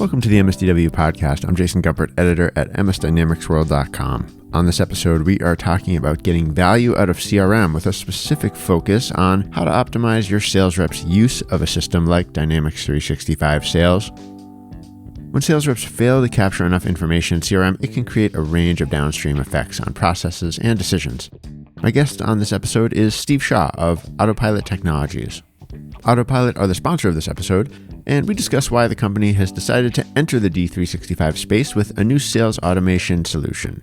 Welcome to the MSDW podcast. I'm Jason Guppert, editor at msdynamicsworld.com. On this episode, we are talking about getting value out of CRM with a specific focus on how to optimize your sales reps' use of a system like Dynamics 365 Sales. When sales reps fail to capture enough information in CRM, it can create a range of downstream effects on processes and decisions. My guest on this episode is Steve Shaw of AutoPylot Technologies. AutoPylot are the sponsor of this episode, and we discuss why the company has decided to enter the D365 space with a new sales automation solution.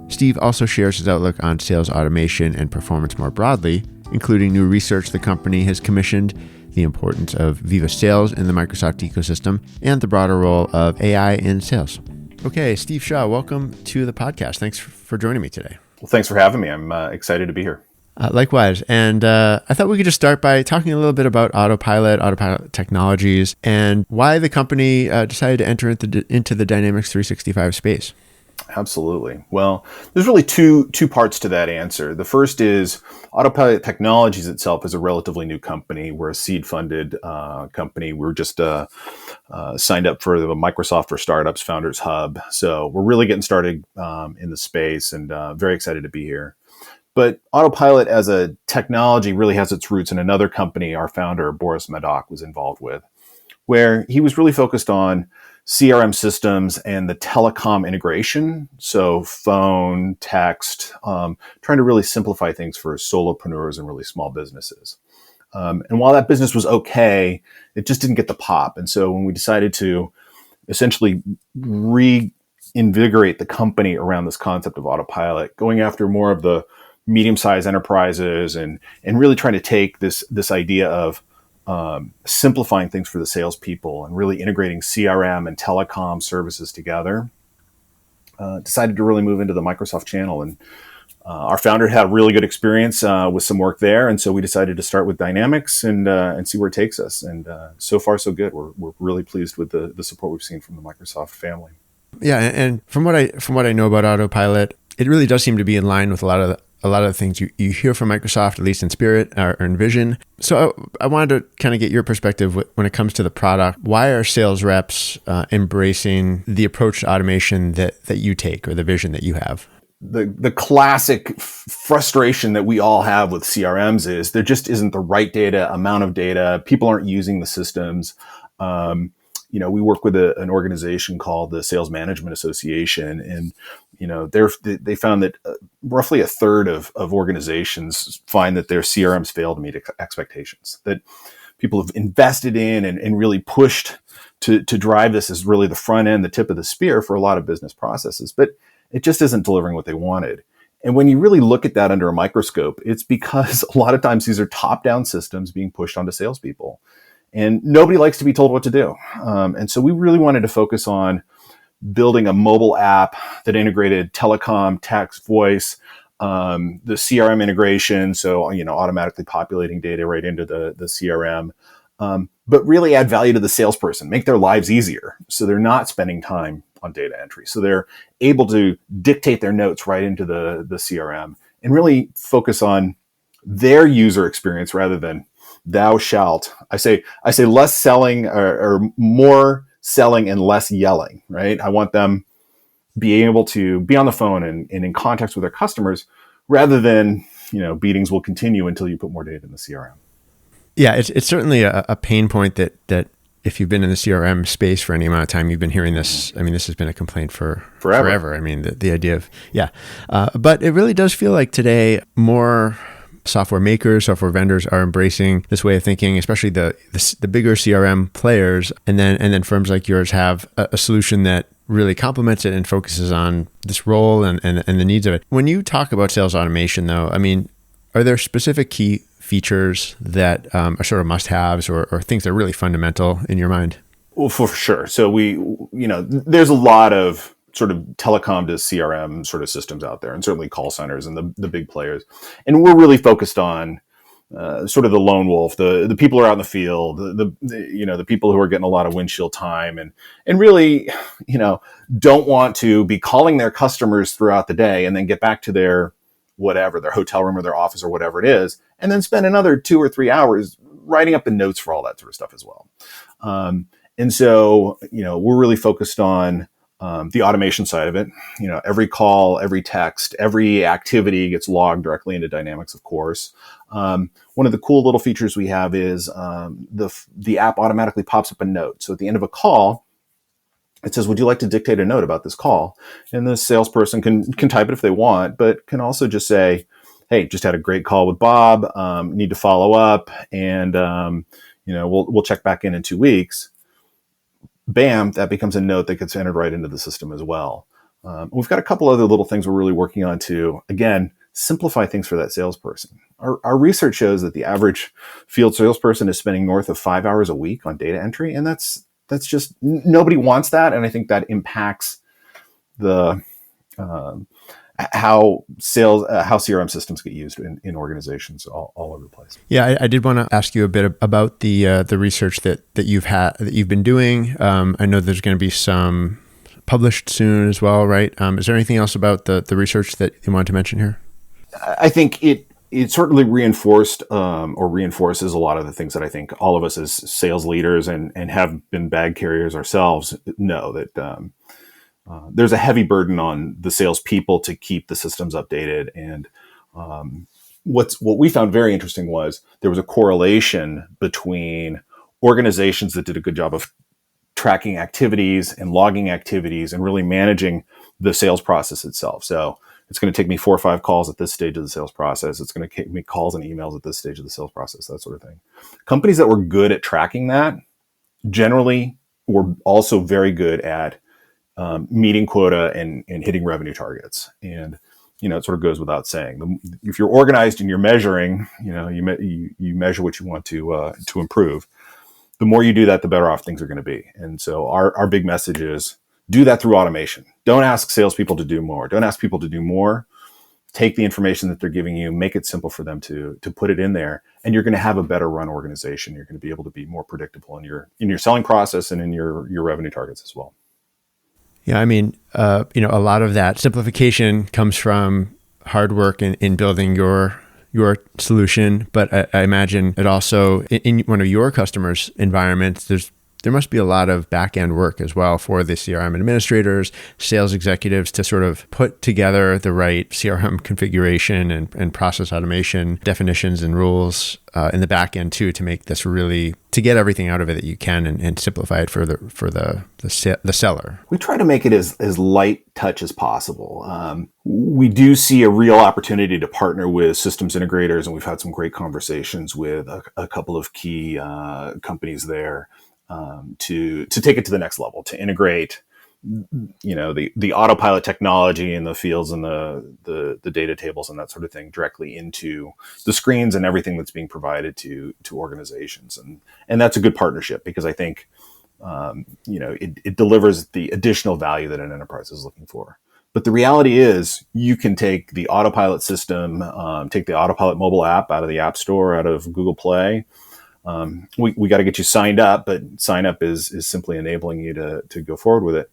Steve also shares his outlook on sales automation and performance more broadly, including new research the company has commissioned, the importance of Viva Sales in the Microsoft ecosystem, and the broader role of AI in sales. Okay, Steve Shaw, welcome to the podcast. Thanks for joining me today. Well, thanks for having me. I'm excited to be here. Likewise. And I thought we could just start by talking a little bit about AutoPylot Technologies, and why the company decided to enter into the Dynamics 365 space. Absolutely. Well, there's really two parts to that answer. The first is AutoPylot Technologies itself is a relatively new company. We're a seed-funded company. We're just signed up for the Microsoft for Startups Founders Hub. So we're really getting started in the space, and very excited to be here. But AutoPylot as a technology really has its roots in another company our founder, Boris Madok, was involved with, where he was really focused on CRM systems and the telecom integration. So phone, text, trying to really simplify things for solopreneurs and really small businesses. And while that business was okay, it just didn't get the pop. And so when we decided to essentially reinvigorate the company around this concept of AutoPylot, going after more of the medium-sized enterprises and really trying to take this idea of simplifying things for the salespeople and really integrating CRM and telecom services together, decided to really move into the Microsoft channel. And our founder had a really good experience with some work there. And so we decided to start with Dynamics and see where it takes us. And so far, so good. We're really pleased with the support we've seen from the Microsoft family. Yeah, and from what I know about AutoPylot, it really does seem to be in line with a lot of the things you hear from Microsoft, at least in spirit or in vision. So I wanted to kind of get your perspective when it comes to the product. Why are sales reps embracing the approach to automation that you take, or the vision that you have? The classic frustration that we all have with CRMs is there just isn't the right amount of data. People aren't using the systems. We work with an organization called the Sales Management Association, and they found that roughly a third of organizations find that their CRMs fail to meet expectations. That people have invested in and really pushed to drive this as really the front end, the tip of the spear for a lot of business processes, but it just isn't delivering what they wanted. And when you really look at that under a microscope, it's because a lot of times these are top-down systems being pushed onto salespeople. And nobody likes to be told what to do. And so we really wanted to focus on building a mobile app that integrated telecom, text, voice, the CRM integration, so automatically populating data right into the CRM, but really add value to the salesperson, make their lives easier so they're not spending time on data entry. So they're able to dictate their notes right into the CRM and really focus on their user experience rather than thou shalt. I say less selling or more selling and less yelling, right? I want them being able to be on the phone and in context with their customers rather than, beatings will continue until you put more data in the CRM. Yeah, it's certainly a pain point that if you've been in the CRM space for any amount of time, you've been hearing this. I mean, this has been a complaint forever. I mean, the idea of, but it really does feel like today more software makers, software vendors are embracing this way of thinking, especially the bigger CRM players, and then firms like yours have a solution that really complements it and focuses on this role and the needs of it. When you talk about sales automation, though, I mean, are there specific key features that are sort of must-haves or things that are really fundamental in your mind? Well, for sure. So there's a lot of sort of telecom to CRM sort of systems out there, and certainly call centers and the big players. And we're really focused on sort of the lone wolf, the people who are out in the field, the people who are getting a lot of windshield time and really, don't want to be calling their customers throughout the day and then get back to their hotel room or their office or whatever it is, and then spend another 2 or 3 hours writing up the notes for all that sort of stuff as well. And so, we're really focused on the automation side of it. Every call, every text, every activity gets logged directly into Dynamics, of course. One of the cool little features we have is the app automatically pops up a note. So at the end of a call, it says, would you like to dictate a note about this call? And the salesperson can type it if they want, but can also just say, hey, just had a great call with Bob, need to follow up, and we'll check back in 2 weeks. Bam, that becomes a note that gets entered right into the system as well. We've got a couple other little things we're really working on to, again, simplify things for that salesperson. Our research shows that the average field salesperson is spending north of 5 hours a week on data entry, and that's just, nobody wants that. And I think that impacts the how CRM systems get used in organizations all over the place. Yeah, I did want to ask you a bit about the research that you've been doing. I know there's going to be some published soon as well, right? Is there anything else about the research that you wanted to mention here? I think it certainly reinforces a lot of the things that I think all of us as sales leaders and have been bag carriers ourselves know, that there's a heavy burden on the salespeople to keep the systems updated. And what we found very interesting was there was a correlation between organizations that did a good job of tracking activities and logging activities and really managing the sales process itself. So it's going to take me 4 or 5 calls at this stage of the sales process. It's going to take me calls and emails at this stage of the sales process, that sort of thing. Companies that were good at tracking that generally were also very good at meeting quota and hitting revenue targets. And, it sort of goes without saying. If you're organized and you're measuring, you measure what you want to improve. The more you do that, the better off things are going to be. And so our big message is do that through automation. Don't ask salespeople to do more. Don't ask people to do more. Take the information that they're giving you, make it simple for them to put it in there, and you're going to have a better run organization. You're going to be able to be more predictable in your selling process and in your revenue targets as well. Yeah, I mean, a lot of that simplification comes from hard work in building your solution, but I imagine it also in one of your customers' environments, there must be a lot of back-end work as well for the CRM administrators, sales executives to sort of put together the right CRM configuration and process automation definitions and rules in the back end too, to make this really, to get everything out of it that you can and simplify it for the seller. We try to make it as light touch as possible. We do see a real opportunity to partner with systems integrators, and we've had some great conversations with a couple of key companies there. To take it to the next level, to integrate, the Autopilot technology and the fields and the data tables and that sort of thing directly into the screens and everything that's being provided to organizations. And that's a good partnership, because I think, it delivers the additional value that an enterprise is looking for. But the reality is, you can take the Autopilot system, take the Autopilot mobile app out of the App Store, out of Google Play. We got to get you signed up, but sign up is simply enabling you to go forward with it.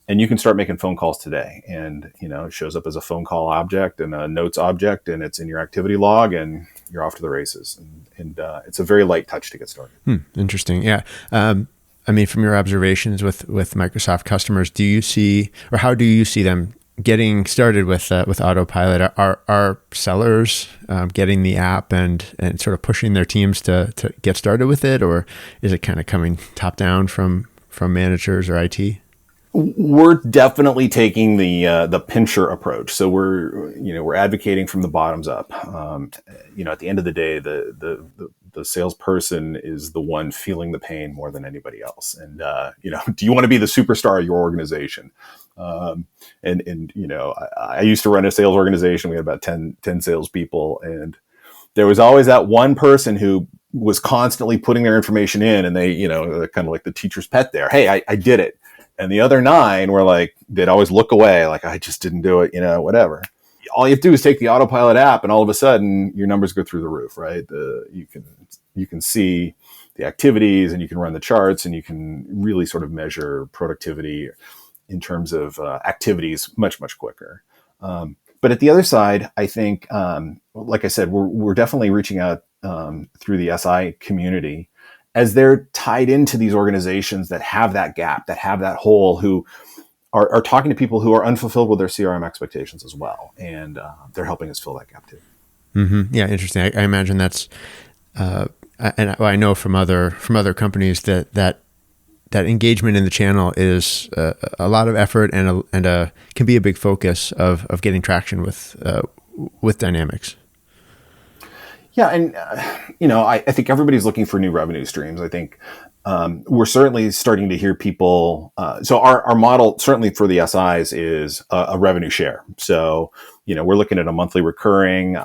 And you can start making phone calls today, and it shows up as a phone call object and a notes object, and it's in your activity log, and you're off to the races. And it's a very light touch to get started. Interesting. Yeah. I mean, from your observations with Microsoft customers, do you see, or how do you see them getting started with Autopilot? Are sellers getting the app and sort of pushing their teams to get started with it, or is it kind of coming top down from managers or IT? We're definitely taking the pincher approach. So we're advocating from the bottoms up. At the end of the day, the salesperson is the one feeling the pain more than anybody else. And do you want to be the superstar of your organization? I used to run a sales organization. We had about 10 salespeople, and there was always that one person who was constantly putting their information in, and they, kind of like the teacher's pet there. Hey, I did it. And the other 9 were like, they'd always look away, like, I just didn't do it, whatever. All you have to do is take the Autopilot app, and all of a sudden your numbers go through the roof, right? You can see the activities, and you can run the charts, and you can really sort of measure productivity in terms of activities much, much quicker. But at the other side, I think, like I said, we're definitely reaching out through the SI community. as they're tied into these organizations that have that gap, that have that hole, who are talking to people who are unfulfilled with their CRM expectations as well. And they're helping us fill that gap too. Mm-hmm. Yeah, interesting. I imagine that's, and I know from other companies that engagement in the channel is a lot of effort and can be a big focus of getting traction with Dynamics. Yeah, and I think everybody's looking for new revenue streams. I think we're certainly starting to hear people. So our model, certainly for the SIs, is a revenue share. So we're looking at a monthly recurring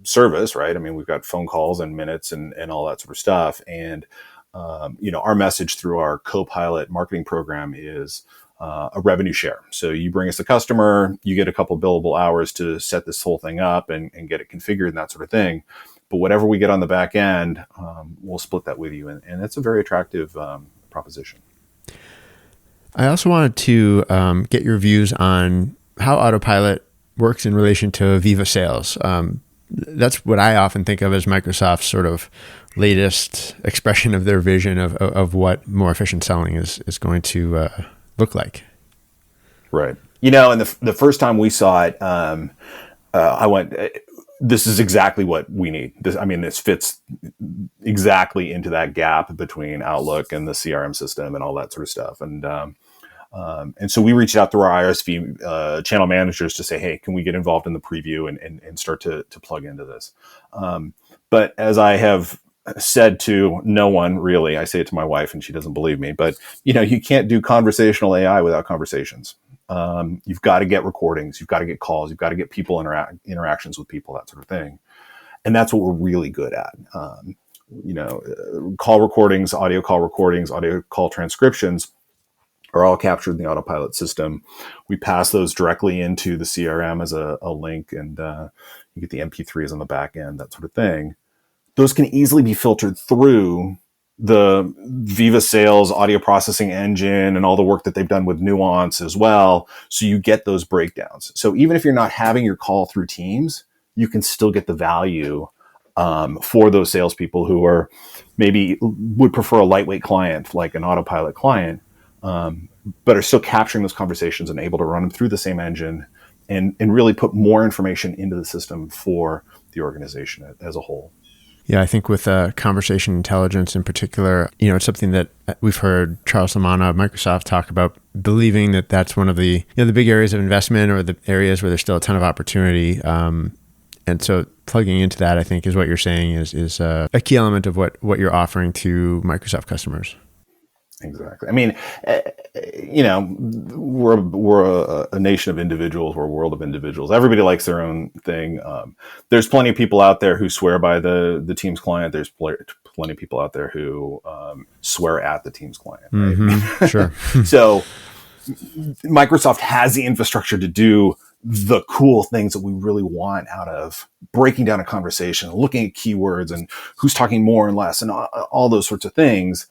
service, right? I mean, we've got phone calls and minutes and all that sort of stuff. And our message through our CoPilot marketing program is a revenue share. So you bring us a customer, you get a couple billable hours to set this whole thing up and get it configured and that sort of thing. But whatever we get on the back end, we'll split that with you. And that's a very attractive proposition. I also wanted to get your views on how Autopilot works in relation to Viva Sales. That's what I often think of as Microsoft's sort of latest expression of their vision of what more efficient selling is going to look like. Right. And the first time we saw it, I went, this is exactly what we need. This fits exactly into that gap between Outlook and the CRM system and all that sort of stuff. And so we reached out through our ISV channel managers to say, hey, can we get involved in the preview and start to plug into this? But as I have said to no one, really, I say it to my wife and she doesn't believe me, but you can't do conversational AI without conversations. You've got to get recordings, you've got to get calls, you've got to get people interactions with people, that sort of thing. And that's what we're really good at. Call recordings, audio call transcriptions are all captured in the Autopilot system. We pass those directly into the CRM as a link, and you get the MP3s on the back end, that sort of thing. Those can easily be filtered through the Viva Sales audio processing engine and all the work that they've done with Nuance as well. So you get those breakdowns. So even if you're not having your call through Teams, you can still get the value for those salespeople who are maybe would prefer a lightweight client like an Autopilot client, but are still capturing those conversations and able to run them through the same engine and really put more information into the system for the organization as a whole. Yeah, I think with conversation intelligence in particular, it's something that we've heard Charles Lamanna of Microsoft talk about, believing that that's one of the the big areas of investment or the areas where there's still a ton of opportunity. And so plugging into that, I think, is what you're saying is a key element of what you're offering to Microsoft customers. Exactly. I mean, we're a nation of individuals. We're a world of individuals. Everybody likes their own thing. There's plenty of people out there who swear by the Teams client. There's plenty of people out there who swear at the Teams client. Right? Mm-hmm. Sure. So Microsoft has the infrastructure to do the cool things that we really want out of breaking down a conversation, looking at keywords and who's talking more and less and all those sorts of things.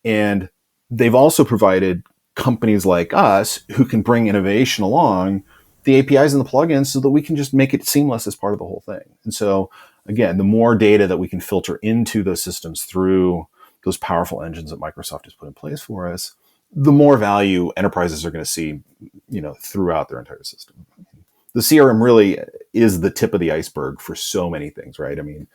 And they've also provided companies like us who can bring innovation along, the APIs and the plugins, so that we can just make it seamless as part of the whole thing. And so, again, the more data that we can filter into those systems through those powerful engines that Microsoft has put in place for us, the more value enterprises are going to see, throughout their entire system. The CRM really is the tip of the iceberg for so many things, right? I mean,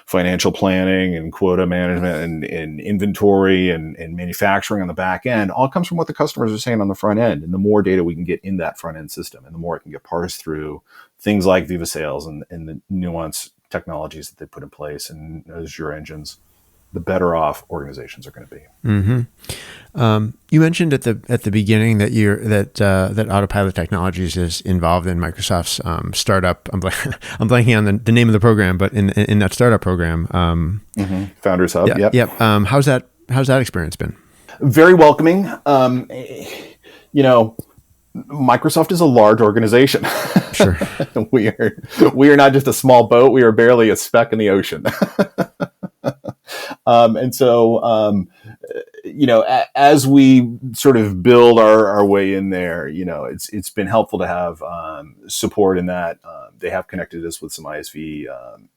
financial planning and quota management and inventory and manufacturing on the back end all comes from what the customers are saying on the front end. And the more data we can get in that front end system and the more it can get parsed through things like Viva Sales and the Nuance technologies that they put in place and Azure engines, the better off organizations are going to be. Mm-hmm. You mentioned at the beginning that that Autopilot Technologies is involved in Microsoft's startup. I'm blanking on the name of the program, but in that startup program, Founders Hub. Yeah, yep. How's that experience been? Very welcoming. Microsoft is a large organization. Sure. We are not just a small boat. We are barely a speck in the ocean. And so, as we sort of build our way in there, it's been helpful to have support in that. They have connected us with some ISV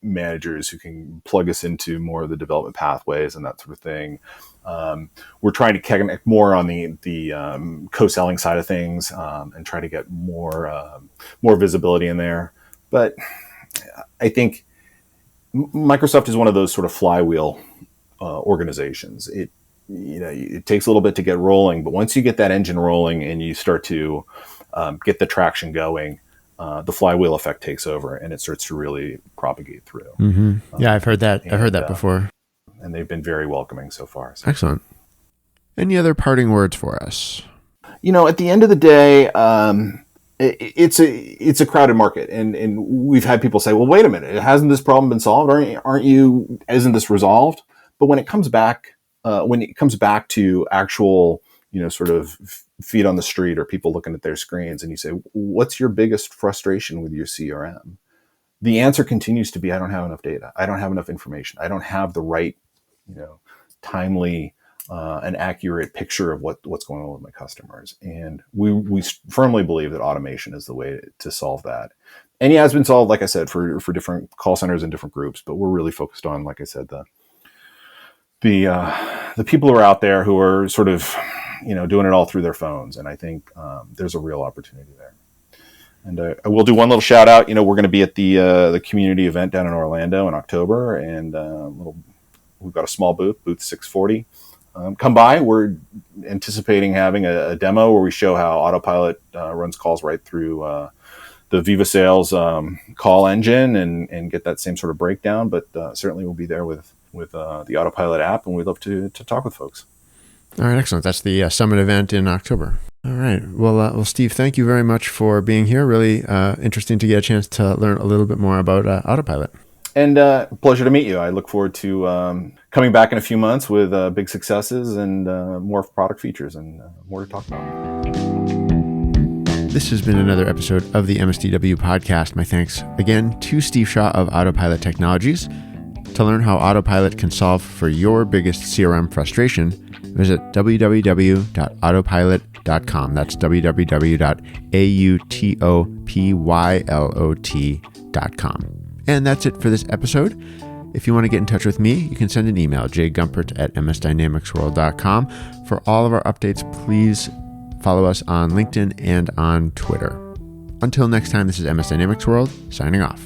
managers who can plug us into more of the development pathways and that sort of thing. We're trying to connect more on the co-selling side of things and try to get more visibility in there. But I think Microsoft is one of those sort of flywheel organizations. It takes a little bit to get rolling, but once you get that engine rolling and you start to get the traction going, the flywheel effect takes over and it starts to really propagate through. Mm-hmm. Yeah, I've heard that. I've heard that before. And they've been very welcoming so far. So. Excellent. Any other parting words for us? At the end of the day, it's a crowded market, and we've had people say, "Well, wait a minute, hasn't this problem been solved? Isn't this resolved?" But when it comes back to actual, sort of feet on the street or people looking at their screens, and you say, "What's your biggest frustration with your CRM?" The answer continues to be, "I don't have enough data. I don't have enough information. I don't have the right, timely and accurate picture of what's going on with my customers." And we firmly believe that automation is the way to solve that. And it has been solved, like I said, for different call centers and different groups, but we're really focused on, like I said, the people who are out there who are sort of, doing it all through their phones. And I think there's a real opportunity there. And I will do one little shout out. We're going to be at the community event down in Orlando in October, and we've got a small booth 640. Come by. We're anticipating having a demo where we show how Autopilot runs calls right through the Viva Sales call engine and get that same sort of breakdown. But certainly we'll be there with the Autopilot app, and we'd love to talk with folks. All right, excellent. That's the summit event in October. All right. Well, Steve, thank you very much for being here. Really interesting to get a chance to learn a little bit more about Autopilot. And pleasure to meet you. I look forward to coming back in a few months with big successes and more product features and more to talk about. This has been another episode of the MSDW podcast. My thanks again to Steve Shaw of Autopilot Technologies. To learn how Autopilot can solve for your biggest CRM frustration, visit www.autopilot.com. That's www.autopilot.com. And that's it for this episode. If you want to get in touch with me, you can send an email, jgumpert@msdynamicsworld.com. For all of our updates, please follow us on LinkedIn and on Twitter. Until next time, this is MS Dynamics World, signing off.